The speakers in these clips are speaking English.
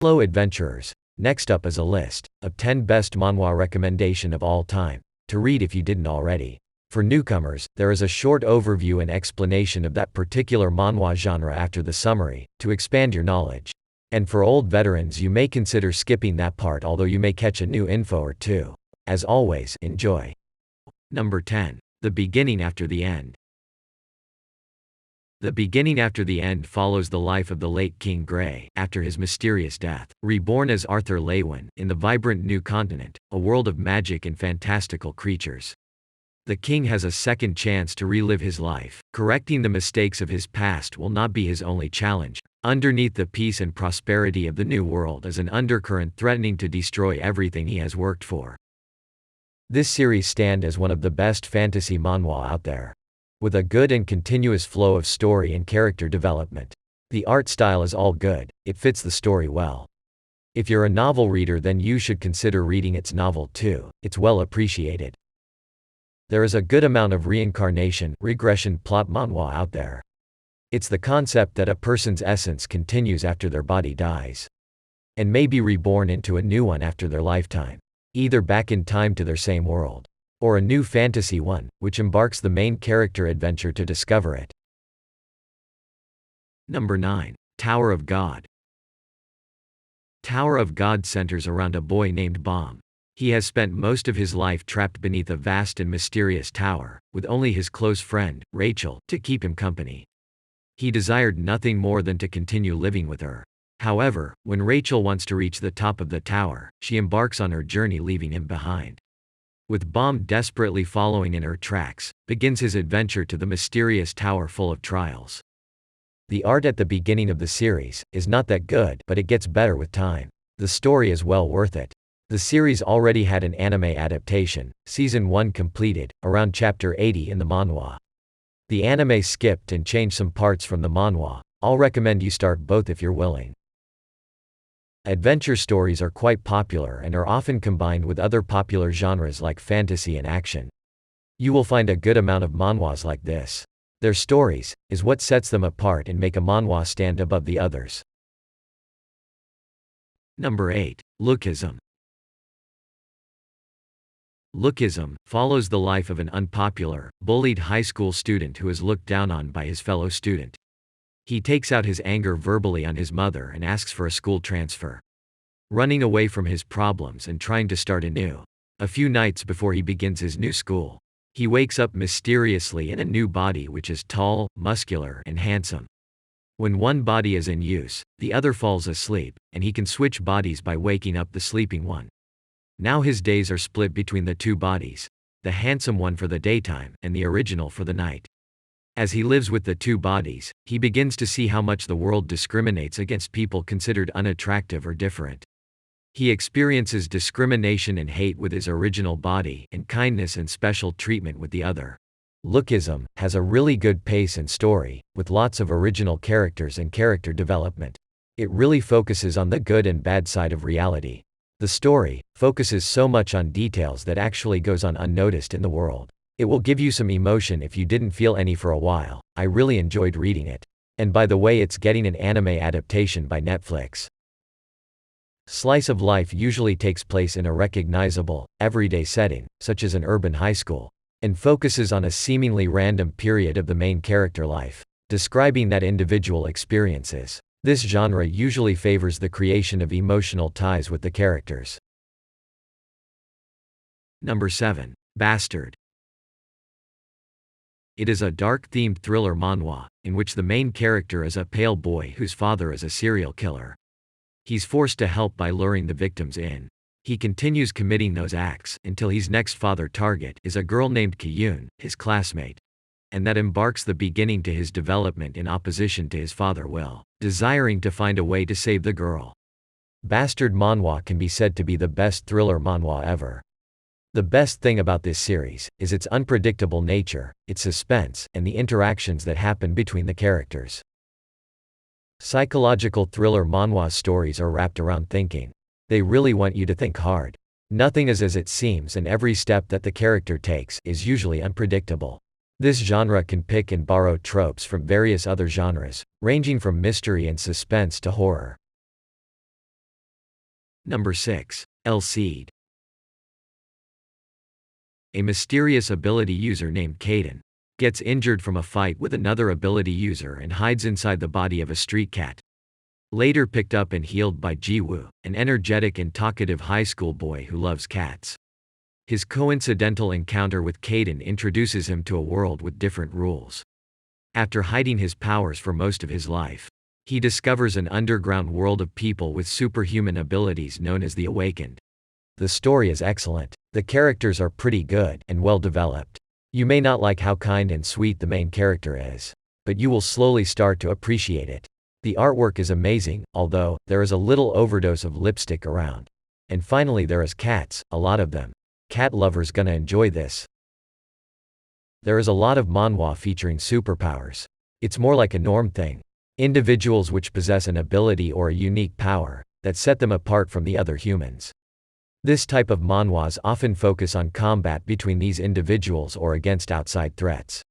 Hello adventurers. Next up is a list of 10 best manhwa recommendation of all time to read if you didn't already. For newcomers, there is a short overview and explanation of that particular manhwa genre after the summary, to expand your knowledge. And for old veterans, you may consider skipping that part, although you may catch a new info or two. As always, enjoy. Number 10. The Beginning After the End. The Beginning After the End follows the life of the late King Gray after his mysterious death. Reborn as Arthur Lewin in the vibrant new continent, a world of magic and fantastical creatures. The king has a second chance to relive his life. Correcting the mistakes of his past will not be his only challenge. Underneath the peace and prosperity of the new world is an undercurrent threatening to destroy everything he has worked for. This series stands as one of the best fantasy manhwa out there, with a good and continuous flow of story and character development. The art style is all good, it fits the story well. If you're a novel reader, then you should consider reading its novel too, it's well appreciated. There is a good amount of reincarnation, regression plot manhwa out there. It's the concept that a person's essence continues after their body dies, and may be reborn into a new one after their lifetime, either back in time to their same world, or a new fantasy one, which embarks the main character adventure to discover it. Number 9. Tower of God. Tower of God centers around a boy named Bam. He has spent most of his life trapped beneath a vast and mysterious tower, with only his close friend, Rachel, to keep him company. He desired nothing more than to continue living with her. However, when Rachel wants to reach the top of the tower, she embarks on her journey, leaving him behind. With Bam desperately following in her tracks, begins his adventure to the mysterious tower full of trials. The art at the beginning of the series is not that good, but it gets better with time. The story is well worth it. The series already had an anime adaptation, Season 1 completed, around Chapter 80 in the manhwa. The anime skipped and changed some parts from the manhwa. I'll recommend you start both if you're willing. Adventure stories are quite popular and are often combined with other popular genres like fantasy and action. You will find a good amount of manhwas like this. Their stories is what sets them apart and make a manhwa stand above the others. Number 8. Lookism. Lookism follows the life of an unpopular, bullied high school student who is looked down on by his fellow student. He takes out his anger verbally on his mother and asks for a school transfer, running away from his problems and trying to start anew. A few nights before he begins his new school, he wakes up mysteriously in a new body which is tall, muscular, and handsome. When one body is in use, the other falls asleep, and he can switch bodies by waking up the sleeping one. Now his days are split between the two bodies, the handsome one for the daytime and the original for the night. As he lives with the two bodies, he begins to see how much the world discriminates against people considered unattractive or different. He experiences discrimination and hate with his original body, and kindness and special treatment with the other. Lookism has a really good pace and story, with lots of original characters and character development. It really focuses on the good and bad side of reality. The story focuses so much on details that actually goes on unnoticed in the world. It will give you some emotion if you didn't feel any for a while. I really enjoyed reading it. And by the way, it's getting an anime adaptation by Netflix. Slice of life usually takes place in a recognizable, everyday setting, such as an urban high school, and focuses on a seemingly random period of the main character life, describing that individual experiences. This genre usually favors the creation of emotional ties with the characters. Number 7. Bastard. It is a dark-themed thriller manhwa, in which the main character is a pale boy whose father is a serial killer. He's forced to help by luring the victims in. He continues committing those acts until his next father target is a girl named Kyun, his classmate. And that embarks the beginning to his development in opposition to his father will, desiring to find a way to save the girl. Bastard manhwa can be said to be the best thriller manhwa ever. The best thing about this series is its unpredictable nature, its suspense, and the interactions that happen between the characters. Psychological thriller manhwa stories are wrapped around thinking. They really want you to think hard. Nothing is as it seems, and every step that the character takes is usually unpredictable. This genre can pick and borrow tropes from various other genres, ranging from mystery and suspense to horror. Number 6. El-Cid. A mysterious ability user named Kaden gets injured from a fight with another ability user and hides inside the body of a street cat. Later picked up and healed by Jiwoo, an energetic and talkative high school boy who loves cats. His coincidental encounter with Kaden introduces him to a world with different rules. After hiding his powers for most of his life, he discovers an underground world of people with superhuman abilities known as the Awakened. The story is excellent. The characters are pretty good and well developed. You may not like how kind and sweet the main character is, but you will slowly start to appreciate it. The artwork is amazing, although there is a little overdose of lipstick around. And finally there is cats, a lot of them. Cat lovers gonna enjoy this. There is a lot of manhwa featuring superpowers. It's more like a norm thing. Individuals which possess an ability or a unique power that set them apart from the other humans. This type of manhwas often focus on combat between these individuals or against outside threats.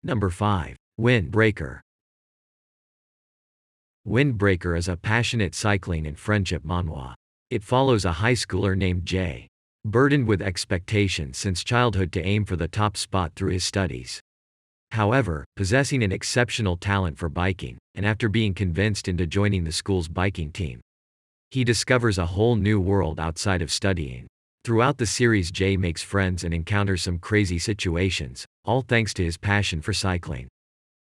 Number 5. Windbreaker. Windbreaker is a passionate cycling and friendship manhwa. It follows a high schooler named Jay, burdened with expectations since childhood to aim for the top spot through his studies. However, possessing an exceptional talent for biking, and after being convinced into joining the school's biking team, he discovers a whole new world outside of studying. Throughout the series, Jay makes friends and encounters some crazy situations, all thanks to his passion for cycling.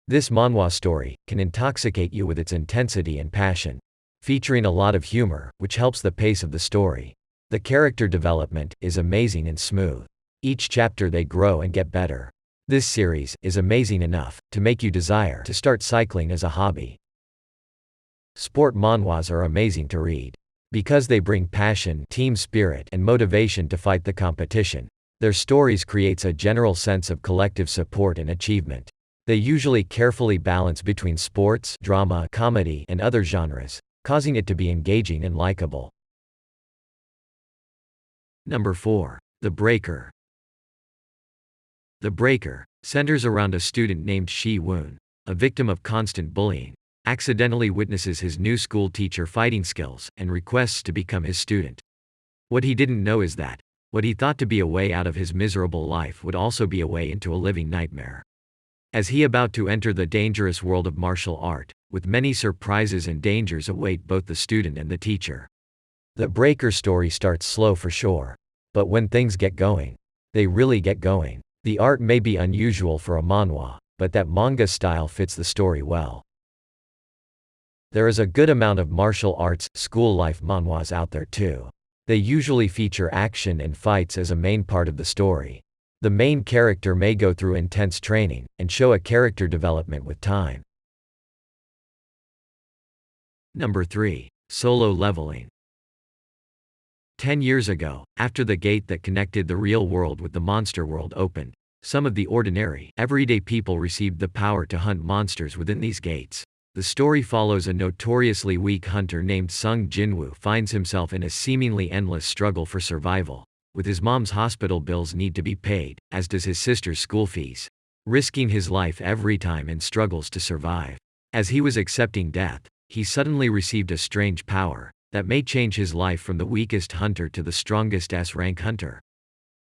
This manhwa story can intoxicate you with its intensity and passion, featuring a lot of humor, which helps the pace of the story. The character development is amazing and smooth. Each chapter they grow and get better. This series is amazing enough to make you desire to start cycling as a hobby. Sport manhwas are amazing to read because they bring passion, team spirit, and motivation to fight the competition. Their stories creates a general sense of collective support and achievement. They usually carefully balance between sports, drama, comedy, and other genres, causing it to be engaging and likable. Number 4. The Breaker. The Breaker centers around a student named Shi-Woon, a victim of constant bullying, accidentally witnesses his new school teacher fighting skills and requests to become his student. What he didn't know is that what he thought to be a way out of his miserable life would also be a way into a living nightmare. As he about to enter the dangerous world of martial art, with many surprises and dangers await both the student and the teacher. The Breaker story starts slow for sure. But when things get going, they really get going. The art may be unusual for a manhwa, but that manga style fits the story well. There is a good amount of martial arts, school life manhwas out there too. They usually feature action and fights as a main part of the story. The main character may go through intense training, and show a character development with time. Number 3. Solo Leveling. 10 years ago, after the gate that connected the real world with the monster world opened, some of the ordinary, everyday people received the power to hunt monsters within these gates. The story follows a notoriously weak hunter named Sung Jinwoo finds himself in a seemingly endless struggle for survival. With his mom's hospital bills need to be paid, as does his sister's school fees. Risking his life every time and struggles to survive. As he was accepting death, he suddenly received a strange power that may change his life from the weakest hunter to the strongest S-rank hunter.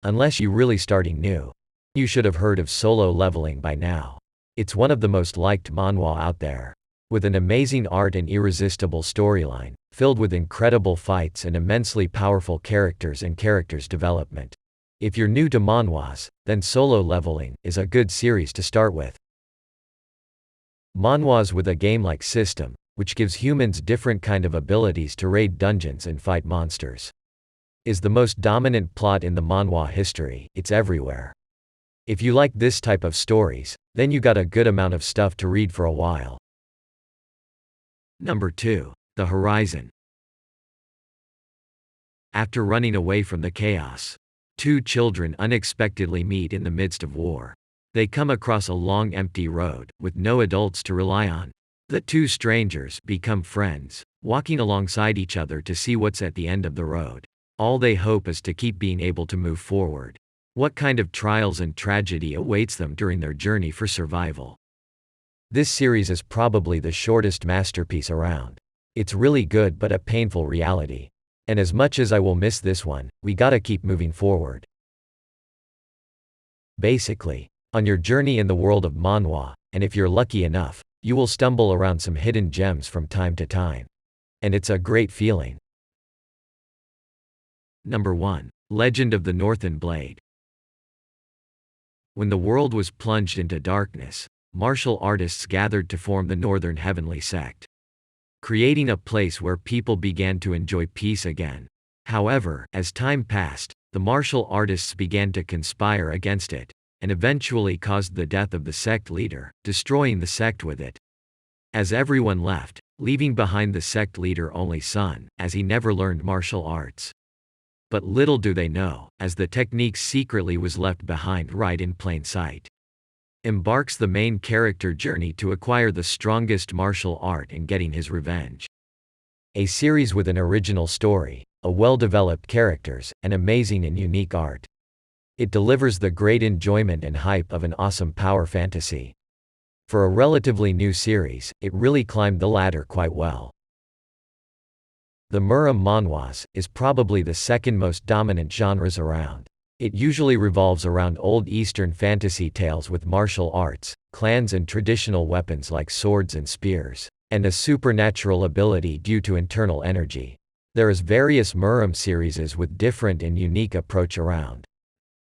Unless you really starting new, you should have heard of Solo Leveling by now. It's one of the most liked manhwa out there. With an amazing art and irresistible storyline, filled with incredible fights and immensely powerful characters and characters development. If you're new to manhwas, then Solo Leveling is a good series to start with. Manhwas with a game-like system, which gives humans different kind of abilities to raid dungeons and fight monsters, is the most dominant plot in the manhwa history. It's everywhere. If you like this type of stories, then you got a good amount of stuff to read for a while. Number 2. The Horizon. After running away from the chaos, two children unexpectedly meet in the midst of war. They come across a long empty road, with no adults to rely on. The two strangers become friends, walking alongside each other to see what's at the end of the road. All they hope is to keep being able to move forward. What kind of trials and tragedy awaits them during their journey for survival? This series is probably the shortest masterpiece around. It's really good but a painful reality. And as much as I will miss this one, we gotta keep moving forward. Basically, on your journey in the world of manhwa, and if you're lucky enough, you will stumble around some hidden gems from time to time. And it's a great feeling. Number 1. Legend of the Northern Blade. When the world was plunged into darkness, martial artists gathered to form the Northern Heavenly Sect, creating a place where people began to enjoy peace again. However, as time passed, the martial artists began to conspire against it, and eventually caused the death of the sect leader, destroying the sect with it. As everyone left, leaving behind the sect leader only Sun, as he never learned martial arts. But little do they know, as the technique secretly was left behind right in plain sight. Embarks the main character journey to acquire the strongest martial art and getting his revenge. A series with an original story, a well-developed characters, and amazing and unique art. It delivers the great enjoyment and hype of an awesome power fantasy. For a relatively new series, it really climbed the ladder quite well. The Murram manhwas is probably the second most dominant genres around. It usually revolves around old Eastern fantasy tales with martial arts, clans and traditional weapons like swords and spears, and a supernatural ability due to internal energy. There is various Murram series with different and unique approach around.